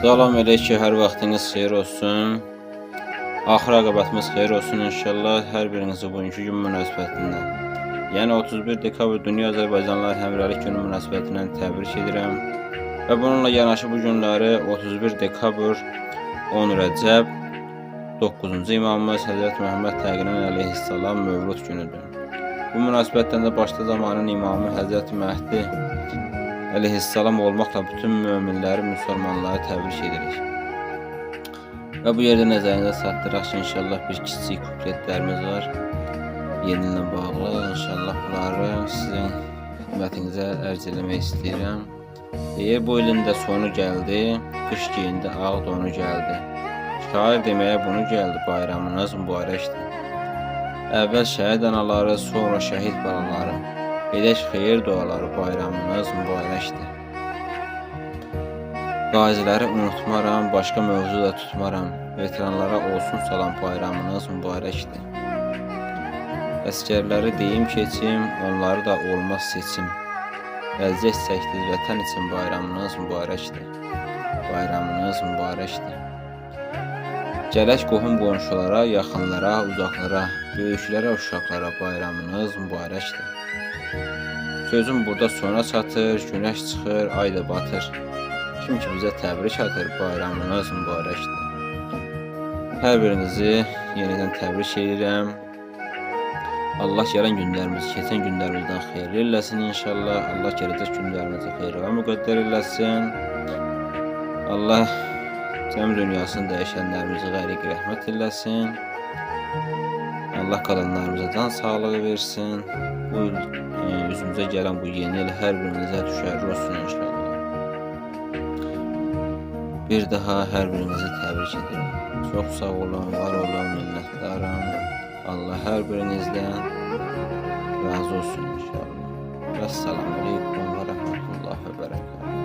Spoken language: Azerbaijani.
Salam elə ki, hər vaxtınız xeyir olsun. Axır aqibətimiz xeyir olsun inşallah. Hər birinizi bugünkü gün münasibətindən, yəni 31 dekabr Dünya Azərbaycanlılar Həmrəylik Günü münasibətindən təbrik edirəm. Və bununla yanaşı bu günləri 31 dekabr 10 Rəcəb 9-cu imamımız Həzrət Məhəmməd Təqinin əleyhissalam Mövlud günüdür. Bu münasibətdən də başda zamanın imamı Həzrət Məhdi əleyhissalam olmaqla bütün möminləri, müsəlmanları təbrik edirik. Və bu yerdə nəzərinizə çatdıraq ki, inşallah bir kiçik kupletlərimiz var. Yeni ilə bağlı. İnşallah bunları sizin xidmətinizə ərz eləmək istəyirəm. Deyir, bu ilin də sonu gəldi, qış geyindi, ağ donu gəldi. Şair deməyə bunu gəldi, bayramınız mübarəkdir. Əvvəl şəhid anaları, sonra şəhid balaları. Edək xeyir duaları, bayramınız mübarəkdir. Qaziləri unutmaram, başqa mövzu da tutmaram. Veteranlara olsun salam, bayramınız mübarəkdir. Əskərləri deyim keçim, onları da olmaz seçim. Əziyyət çəkdiniz vətən üçün, bayramınız mübarəkdir. Bayramınız mübarəkdir. Gələk qohum qonşulara, yaxınlara, uzaqlara, böyüklərə, uşaqlara, bayramınız mübarəkdir. Sözüm burada sona çatır, günəş çıxır, ay da batır. Kim ki bizə təbrik atır, bayramınız mübarəkdir. Hər birinizi yenidən təbrik edirəm. Allah gələn günlərimizi, keçən günlərimizdən xeyirli eləsin inşallah. Allah gələcək günlərimizi xeyirli və müqəddər eləsin. Allah cəm dünyasını dəyişənlərimizi qəriq rəhmət eləsin. Allah qalanlarımıza can sağlığı versin. Bu üzümüzə gələn bu yeni il hər birinizə düşərli olsun inşallah. Bir daha hər birinizi təbrik edirəm. Çox sağ olun, var olun, minnətdaram. Allah hər birinizdən razı olsun inşallah. Əssalamu aleykum və rəhmətullah və bərəkət.